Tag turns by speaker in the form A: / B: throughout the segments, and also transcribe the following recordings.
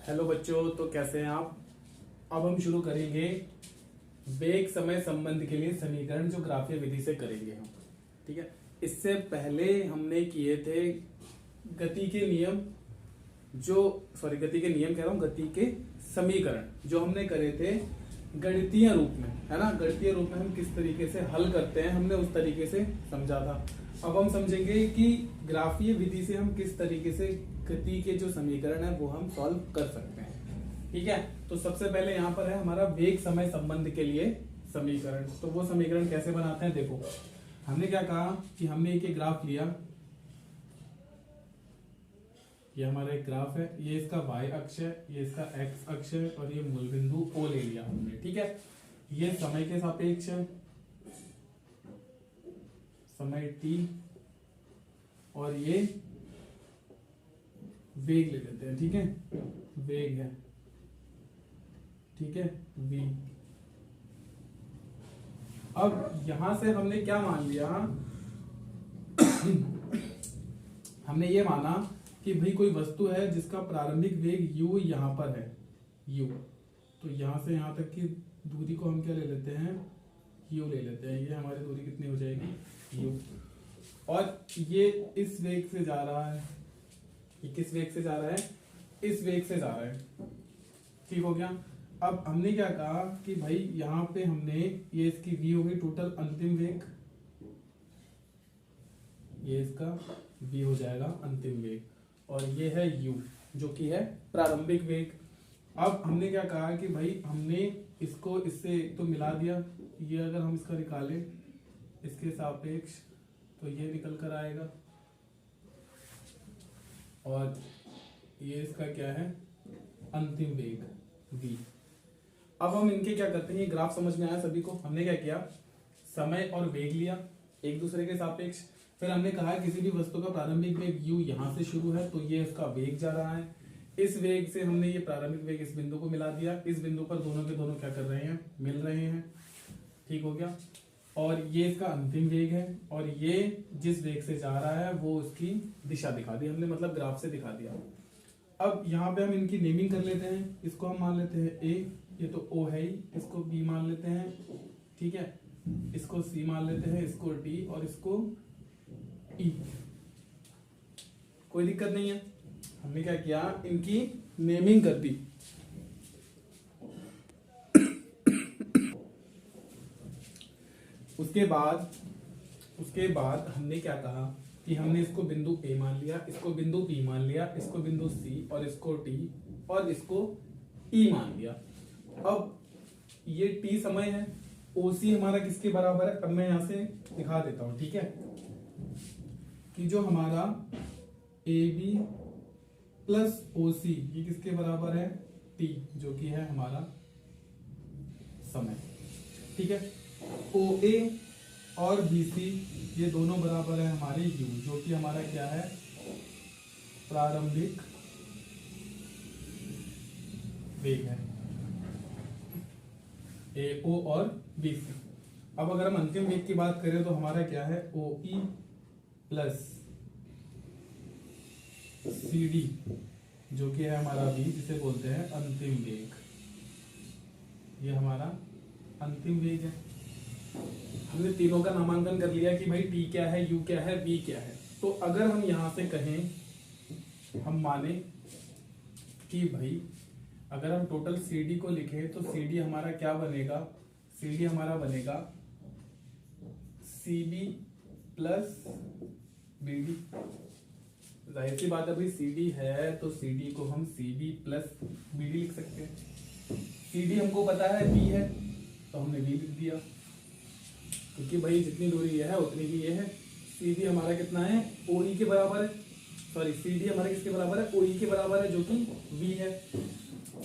A: Hello बच्चों, तो कैसे हैं आप। अब हम शुरू करेंगे वेग समय संबंध के लिए समीकरण जो ग्राफीय विधि से करेंगे हम। ठीक है, इससे पहले हमने किए थे गति के नियम गति के नियम कह रहा हूं, गति के समीकरण जो हमने करे थे गणितीय रूप में, है ना। गणितीय रूप में हम किस तरीके से हल करते हैं हमने उस तरीके से समझा था। अब हम समझेंगे कि ग्राफीय विधि से हम किस तरीके से गति के जो समीकरण है वो हम सॉल्व कर सकते हैं। ठीक है, तो सबसे पहले यहाँ पर है हमारा वेग समय संबंध के लिए समीकरण। तो वो समीकरण कैसे बनाते हैं, देखो हमने क्या कहा कि हमने एक ग्राफ लिया, ये हमारा एक ग्राफ है, ये इसका y अक्ष है, ये इसका x अक्ष है और ये मूल बिंदु O ले लिया हमने। ठीक है, ये समय के सापेक्ष है, समय t, और ये वेग ले लेते हैं। ठीक है, वेग है, ठीक है, v। अब यहां से हमने क्या मान लिया हमने ये माना कि भाई कोई वस्तु है जिसका प्रारंभिक वेग u यहाँ पर है, u। तो यहां से यहां तक की दूरी को हम क्या ले लेते हैं, u ले लेते हैं। ये हमारी दूरी कितनी हो जाएगी, u। और ये इस वेग से जा रहा है, ये किस वेग से जा रहा है, इस वेग से जा रहा है। ठीक हो गया। अब हमने क्या कहा कि भाई यहाँ पे हमने ये इसकी v हो गई टोटल अंतिम वेग, ये इसका v हो जाएगा अंतिम वेग, और ये है u जो कि है प्रारंभिक वेग। अब हमने क्या कहा कि भाई हमने इसको इससे तो मिला दिया, ये अगर हम इसका निकालें इसके सापेक्ष तो ये निकल कर आएगा, और ये इसका क्या है अंतिम वेग v। अब हम इनके क्या करते हैं, ये ग्राफ समझ में आया सभी को। हमने क्या किया, समय और वेग लिया एक दूसरे के सापेक्ष, फिर हमने कहा किसी भी वस्तु का प्रारंभिक वेग u यहां से शुरू है तो ये इसका वेग जा रहा है, इस वेग से हमने ये प्रारंभिक वेग इस बिंदु को मिला दिया, इस बिंदु पर दोनों के दोनों क्या कर रहे हैं, मिल रहे हैं। ठीक हो गया। और ये इसका अंतिम वेग है, और ये जिस वेग से जा रहा है वो उसकी दिशा दिखा दी हमने, मतलब ग्राफ से दिखा दिया। अब यहाँ पे हम इनकी नेमिंग कर लेते हैं, इसको हम मान लेते हैं a, ये तो O है ही, इसको B मान लेते हैं, ठीक है, इसको C मान लेते हैं, इसको D और इसको E। कोई दिक्कत नहीं है। हमने क्या किया, इनकी नेमिंग कर दी। उसके बाद हमने क्या कहा कि हमने इसको बिंदु A मान लिया, इसको बिंदु B मान लिया, इसको बिंदु C और इसको D और इसको E मान लिया। अब ये T समय है, OC हमारा किसके बराबर है, अब मैं यहां से दिखा देता हूं। ठीक है, कि जो हमारा AB प्लस OC ये किसके बराबर है, T, जो कि है हमारा समय। ठीक है, OA और BC ये दोनों बराबर है हमारे U, जो कि हमारा क्या है, प्रारंभिक वेग है, AO और BC। अब अगर हम अंतिम वेग की बात करें तो हमारा क्या है, OE प्लस CD, जो कि है हमारा V, जिसे बोलते हैं अंतिम वेग। ये हमारा अंतिम वेग है। हमने तीनों का नामांकन कर लिया कि भाई T क्या है, U क्या है, V क्या है। तो अगर हम यहां से कहें, हम माने कि भाई अगर हम टोटल CD को लिखें तो CD हमारा क्या बनेगा, CD हमारा बनेगा CB प्लस BD। जाहिर सी बात है भाई CD है तो CD को हम CB प्लस BD लिख सकते हैं। CD हमको पता है B है तो हमने B लिख दिया, क्योंकि भाई जितनी दूरी ये है उतनी ही ये है। CD हमारा कितना है, OE के बराबर है, सॉरी CD हमारा किसके बराबर है, OE के बराबर है, जो कि V है।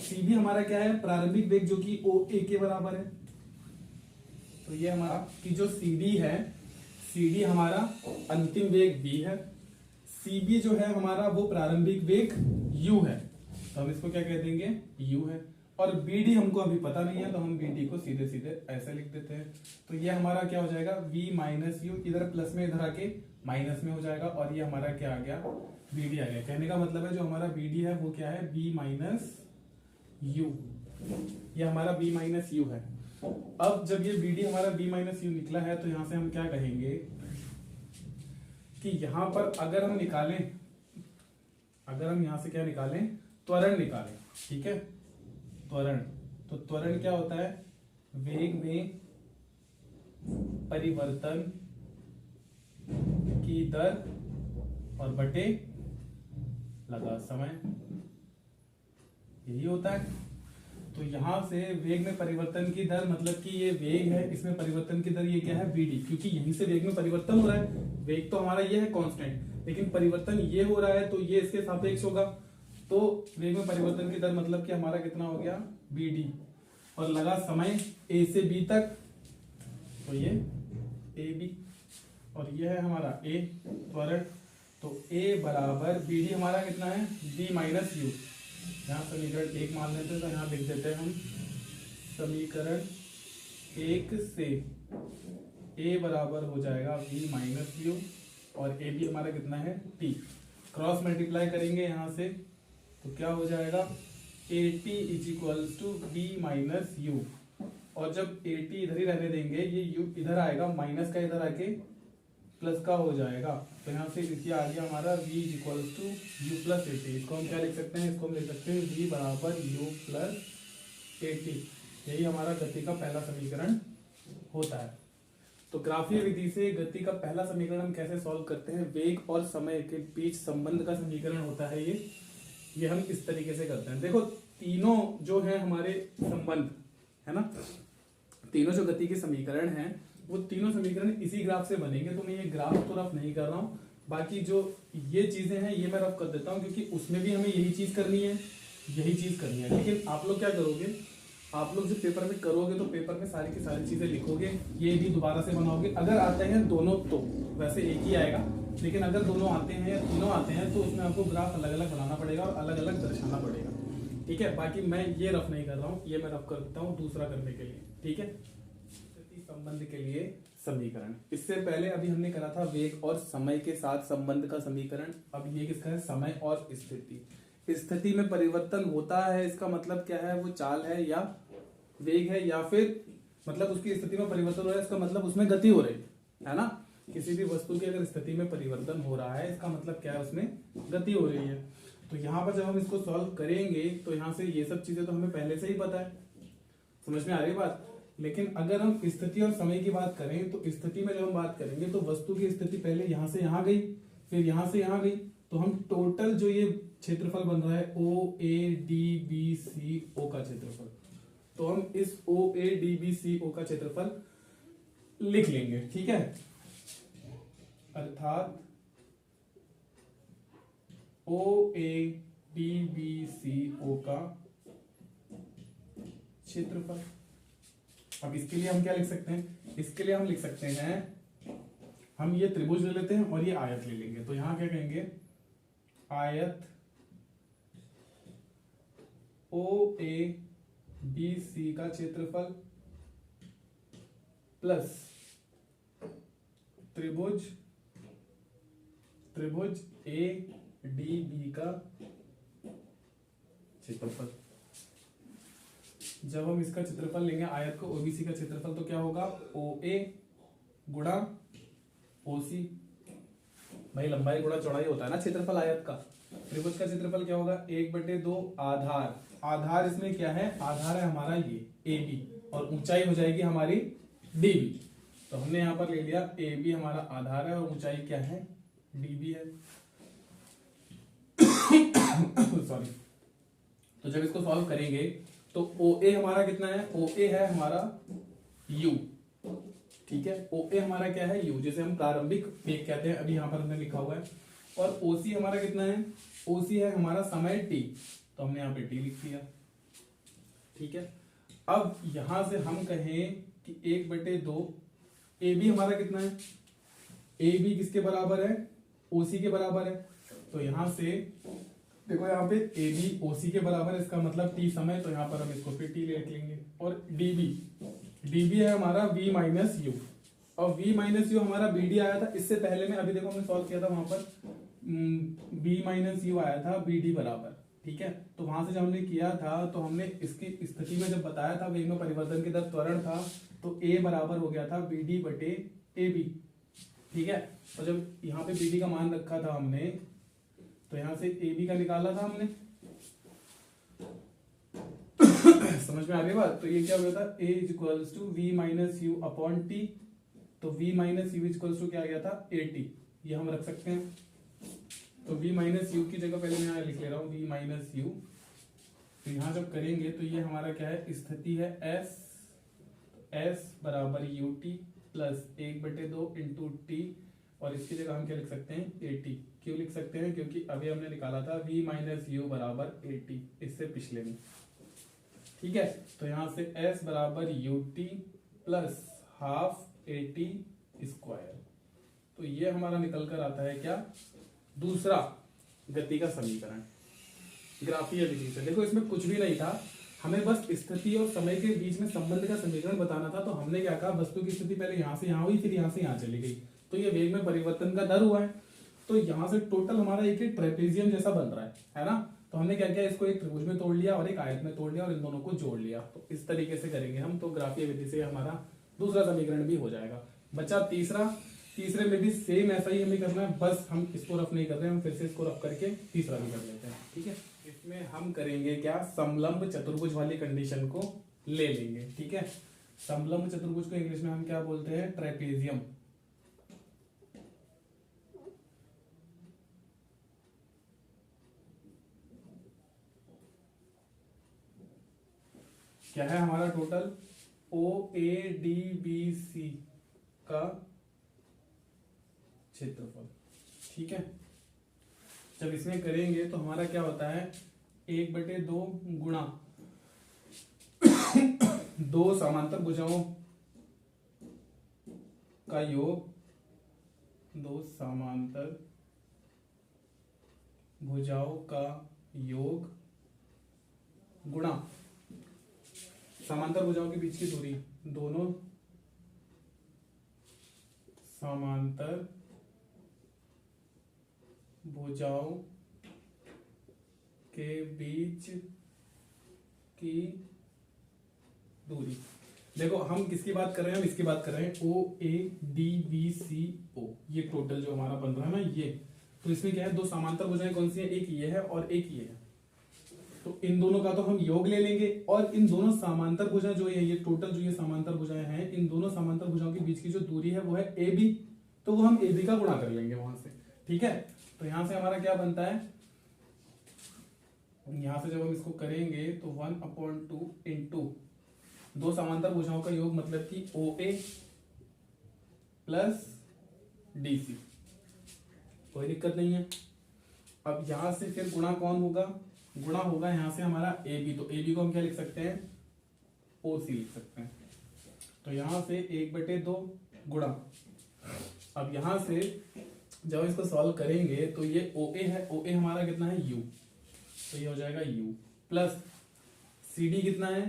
A: CB हमारा क्या है, प्रारंभिक वेग, जो कि OA के बराबर है। तो ये हमारा कि जो CD है, CD हमारा अंतिम वेग V है, CB जो है हमारा वो प्रारंभिक वेग U है, तो हम इसको क्या कह देंगे, U है। और BD हमको अभी पता नहीं है तो हम BD को सीधे सीधे ऐसे लिख देते हैं। तो ये हमारा क्या हो जाएगा, V माइनस U, इधर प्लस में इधर आके माइनस में हो जाएगा, और ये हमारा क्या आ गया, BD आ गया। कहने का मतलब है जो हमारा BD है वो क्या है, B माइनस u, ये हमारा b माइनस यू है। अब जब ये bd हमारा b माइनस यू निकला है तो यहां से हम क्या कहेंगे कि यहां पर अगर हम निकालें, अगर हम यहां से क्या निकालें, त्वरण निकालें, ठीक है, त्वरण, तो त्वरण क्या होता है, वेग में परिवर्तन की दर और बटे लगा समय, यही होता है। तो यहां से वेग में परिवर्तन की दर मतलब कि ये वेग है, इसमें परिवर्तन की दर ये क्या है, bd, क्योंकि यहीं से वेग में परिवर्तन हो रहा है। वेग तो हमारा ये है कांस्टेंट, लेकिन परिवर्तन ये हो रहा है तो ये इसके सापेक्ष होगा। तो वेग में परिवर्तन की दर मतलब कि हमारा कितना हो गया, bd, और लगा समय a से b तक, तो ये ab, और ये है हमारा a त्वरण। तो a बराबर bd हमारा कितना है, b माइनस यू। यहाँ समीकरण 1 मान लेते हैं, तो यहाँ लिख देते हैं हम समीकरण 1 से a बराबर हो जाएगा v माइनस यू, और a b हमारा कितना है, t। क्रॉस मल्टीप्लाई करेंगे यहाँ से तो क्या हो जाएगा, at is equals to b minus u, और जब at इधर ही रहने देंगे, ये u इधर आएगा, माइनस का इधर आके प्लस का हो जाएगा। तो यहाँ से लिखिए आ गया हमारा v is equals to u plus at। इसको हम क्या लिख सकते हैं, इसको हम लिख सकते हैं v बराबर u प्लस at। यही हमारा गति का पहला समीकरण होता है। तो ग्राफीय विधि से गति का पहला समीकरण हम कैसे सॉल्व करते हैं, वेग और समय के बीच संबंध का समीकरण होता है ये हम इस तरीके से करते हैं। देखो तीनों जो है हमारे संबंध है ना, तीनों जो गति के समीकरण हैं वो तीनों समीकरण इसी ग्राफ से बनेंगे। तो मैं ये ग्राफ तो रफ नहीं कर रहा हूँ, बाकी जो ये चीजें हैं ये मैं रफ कर देता हूँ, क्योंकि उसमें भी हमें यही चीज करनी है, यही चीज करनी है। लेकिन आप लोग क्या करोगे, आप लोग जो पेपर में करोगे तो पेपर में सारी की सारी चीजें लिखोगे, ये भी दोबारा से बनाओगे। अगर आते हैं दोनों तो वैसे एक ही आएगा, लेकिन अगर दोनों आते हैं या तीनों आते हैं तो उसमें आपको ग्राफ अलग अलग बनाना पड़ेगा और अलग अलग दर्शाना पड़ेगा, ठीक है। बाकी मैं ये रफ नहीं कर रहा हूँ, ये मैं रफ कर देता हूँ दूसरा करने के लिए, ठीक है। संबंध के लिए समीकरण, इससे पहले अभी हमने करा था वेग और समय के साथ संबंध का समीकरण। अब ये किसका है, समय और स्थिति। स्थिति में परिवर्तन होता है, इसका मतलब क्या है, वो चाल है या वेग है, या फिर मतलब उसकी स्थिति में परिवर्तन हो रहा है, इसका मतलब उसमें गति हो रही है ना। किसी भी वस्तु की अगर स्थिति में परिवर्तन हो रहा है, इसका मतलब क्या है, उसमें गति हो रही है। तो यहाँ पर जब हम इसको सॉल्व करेंगे तो यहाँ से ये सब चीजें तो हमें पहले से ही पता है, समझ में आ रही बात। लेकिन अगर हम स्थिति और समय की बात करें तो स्थिति में जब हम बात करेंगे तो वस्तु की स्थिति पहले यहां से यहां गई, फिर यहां से यहां गई, तो हम टोटल जो ये क्षेत्रफल बन रहा है OADBCO का क्षेत्रफल, तो हम इस OADBCO का क्षेत्रफल लिख लेंगे, ठीक है। अर्थात OADBCO का क्षेत्रफल। अब इसके लिए हम क्या लिख सकते हैं, इसके लिए हम लिख सकते हैं, हम ये त्रिभुज ले लेते हैं और ये आयत ले लेंगे। तो यहां क्या कहेंगे, आयत OABC का क्षेत्रफल प्लस त्रिभुज ADB का क्षेत्रफल। जब हम इसका क्षेत्रफल लेंगे आयत को ओबीसी का क्षेत्रफल, तो क्या होगा, OA गुणा OC, भाई लंबाई गुणा चौड़ाई होता है ना क्षेत्रफल आयत का। त्रिभुज का क्षेत्रफल क्या होगा, 1/2 आधार, आधार इसमें क्या है, आधार है हमारा ये AB, और ऊंचाई हो जाएगी हमारी DB। तो हमने यहां पर ले लिया AB हमारा आधार है और ऊंचाई क्या है, DB है। सॉरी। तो जब इसको सॉल्व करेंगे तो OA हमारा कितना है, OA है हमारा U, ठीक है। OA हमारा क्या है, U, जिसे हम प्रारंभिक वेग कहते हैं, अभी यहां पर हमने लिखा हुआ है। और OC हमारा कितना है, OC है हमारा समय T, तो हमने यहाँ पे T लिख दिया, ठीक है। अब यहां से हम कहें कि 1/2 AB हमारा कितना है, AB किसके बराबर है, OC के बराबर है। तो यहां से देखो यहाँ पे AB OC के बराबर है, इसका मतलब T समय, तो यहाँ पर हम इसको फिर T लिख लेंगे। और DB है हमारा V माइनस यू, और V माइनस यू हमारा BD आया था इससे पहले में, अभी देखो हमने सॉल्व किया था वहां पर B माइनस यू आया था BD बराबर, ठीक है। तो वहां से जब हमने किया था तो हमने इसकी स्थिति में जब बताया था वेग में परिवर्तन की दर त्वरण था, तो ए बराबर हो गया था बी डी बटे ए बी, ठीक है। और जब यहाँ पे बी डी का मान रखा था हमने, तो यहाँ से ए बी का निकाला था हमने समझ में आ गई बात। तो ये क्या हो गया था, A is equals to V minus U upon T, तो v minus U is equals to क्या आ गया था ए टी, ये हम रख सकते हैं। तो v माइनस यू की जगह पहले मैं यहाँ लिख ले रहा हूँ v माइनस यू, तो यहाँ जब करेंगे तो ये हमारा क्या है, स्थिति है s, तो s बराबर U T plus 1/2 into T, और इसकी जगह हम क्या लिख सकते हैं ए टी। क्यों लिख सकते हैं, क्योंकि अभी हमने निकाला था v माइनस यू बराबर ए टी, इससे पिछले में, ठीक है। तो यहाँ से s बराबर U T plus half A T square, तो ये हमारा निकल कर आता है क्या, दूसरा गति का समीकरण ग्राफीय विधि से। देखो इसमें कुछ भी नहीं था, हमें बस स्थिति और समय के बीच में संबंध का समीकरण बताना था। तो हमने क्या कहा, वस्तु की स्थिति पहले यहाँ से यहाँ हुई, फिर यहाँ से यहाँ चली गई, तो ये वेग में परिवर्तन का दर हुआ है। तो यहाँ से टोटल हमारा एक ट्रेपेजियम जैसा बन रहा है ना। तो हमने क्या किया, इसको एक त्रिभुज में तोड़ लिया और एक आयत में तोड़ लिया और इन दोनों को जोड़ लिया। तो इस तरीके से करेंगे हम, तो ग्राफीय विधि से हमारा दूसरा समीकरण भी हो जाएगा। बचा तीसरा, तीसरे में भी सेम ऐसा ही हमें करना है, बस हम इसको रफ नहीं कर रहे हैं, हम फिर से इसको रफ करके तीसरा भी कर लेते हैं, ठीक है। इसमें हम करेंगे क्या, समलंब चतुर्भुज वाली कंडीशन को ले लेंगे, ठीक है। समलंब चतुर्भुज को इंग्लिश में हम क्या बोलते हैं, ट्रेपेजियम। क्या है हमारा total, O A D B C का क्षेत्रफल, ठीक है। जब इसमें करेंगे तो हमारा क्या होता है, 1/2 गुणा 2 समांतर भुजाओं का योग, 2 समांतर भुजाओं का योग गुणा समांतर भुजाओं के बीच की दूरी, दोनों समांतर भुजाओं के बीच की दूरी। देखो हम किसकी बात कर रहे हैं, हम इसकी बात कर रहे हैं, ओ ए डी बी सी ओ, ये टोटल जो हमारा बन रहा है ना ये। तो इसमें क्या है, 2 समांतर भुजाएं कौन सी है, एक ये है और एक ये है। तो इन दोनों का तो हम योग ले लेंगे, और इन दोनों समांतर भुजाएं जो है, ये टोटल जो ये समांतर भुजाएं हैं, इन दोनों समांतर भुजाओं के बीच की जो दूरी है वो है ए बी, तो वो हम ए बी का गुणा कर लेंगे वहां से, ठीक है। तो यहां से हमारा क्या बनता है, यहां से जब हम इसको करेंगे तो 1/2 इंटू 2 समांतर भुजाओं का योग, मतलब कि ओ ए प्लस डी सी, कोई दिक्कत नहीं है। अब यहां से फिर गुणा कौन होगा, गुणा होगा यहाँ से हमारा ए बी, तो ए बी को हम क्या लिख सकते हैं, ओ सी लिख सकते हैं। तो यहां से 1/2 गुणा, अब यहां से जब इसको सॉल्व करेंगे तो ये ओ ए है, ओ ए हमारा कितना है, यू, तो ये हो जाएगा यू प्लस सी डी कितना है,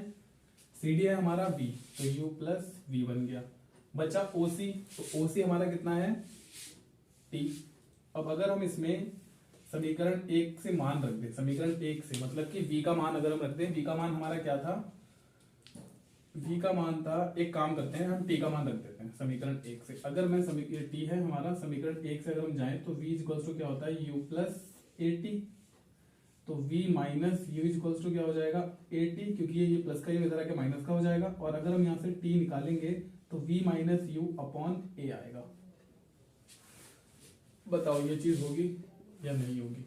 A: सी डी है हमारा बी, तो यू प्लस वी बन गया। बचा ओ सी, तो ओ सी हमारा कितना है, टी। अब अगर हम इसमें समीकरण 1 से मान रख दें, समीकरण 1 से मतलब कि v का मान अगर हम रख दें, v का मान हमारा क्या था, v का मान था, एक काम करते हैं हम t का मान रख देते हैं समीकरण 1 से। अगर मैं t है हमारा, समीकरण 1 से अगर हम जाएं तो v इक्वल्स टू क्या होता है, u प्लस ए टी, तो v minus u equals to क्या हो जाएगा, ए टी, क्योंकि ये प्लस का, ये इधर आके माइनस का हो जाएगा। और अगर हम यहाँ से t निकालेंगे तो v माइनस यू अपॉन ए आएगा। बताओ ये चीज होगी या नहीं होगी,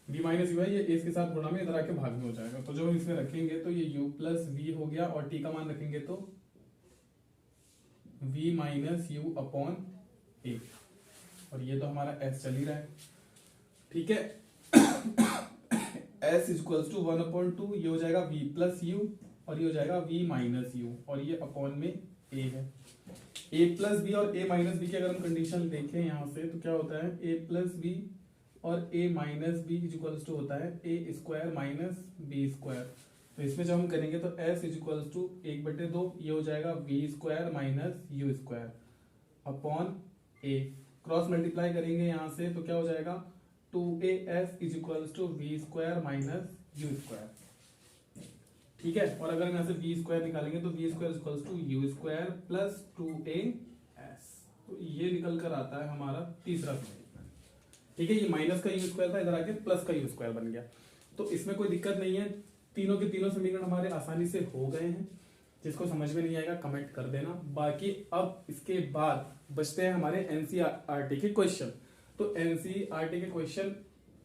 A: v माइनस यू है, ये a के साथ गुणा में इधर आके भाग में हो जाएगा। तो जब हम इसमें रखेंगे तो ये u प्लस वी हो गया, और t का मान रखेंगे तो v माइनस यू अपॉन ए, और ये तो हमारा s चल ही रहा है, ठीक है। s इक्वल्स टू 1/2, ये हो जाएगा v प्लस यू, और ये हो जाएगा v माइनस यू, और ये अपॉन में a है। a प्लस बी और a माइनस बी की अगर हम कंडीशन देखें यहाँ से, तो क्या होता है, a प्लस बी और a minus b equals to होता है a square minus b square. तो इसमें जब हम करेंगे तो s इक्वल्स टू 1/2, ये हो जाएगा v square minus u square upon a, cross multiply करेंगे यहाँ से तो क्या हो जाएगा, 2as is equals to v square minus u square. ठीक है, और अगर हम यहाँ से वी स्क्वायर निकालेंगे तो v square equals to u square plus 2as, तो ये निकल कर आता है हमारा तीसरा समीकरण। ठीक है, ये माइनस का यू स्क्वायर था, इधर आके प्लस का यू स्क्वायर बन गया। तो इसमें कोई दिक्कत नहीं है, तीनों के तीनों समीकरण हमारे आसानी से हो गए हैं। जिसको समझ में नहीं आएगा कमेंट कर देना। बाकी अब इसके बाद बचते हैं हमारे एनसीईआरटी के क्वेश्चन। तो एनसीईआरटी के क्वेश्चन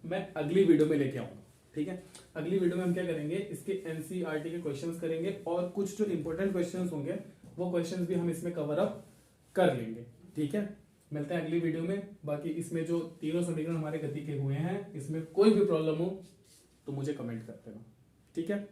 A: मैं अगली वीडियो में लेके आऊंगा। ठीक है, अगली वीडियो में हम क्या करेंगे, इसके एनसीईआरटी के क्वेश्चंस करेंगे और कुछ जो इंपॉर्टेंट क्वेश्चंस होंगे वो क्वेश्चंस भी हम इसमें कवर अप कर लेंगे। ठीक है, मिलते हैं अगली वीडियो में। बाकी इसमें जो तीनों समीकरण हमारे गति के हुए हैं, इसमें कोई भी प्रॉब्लम हो तो मुझे कमेंट कर देना। ठीक है।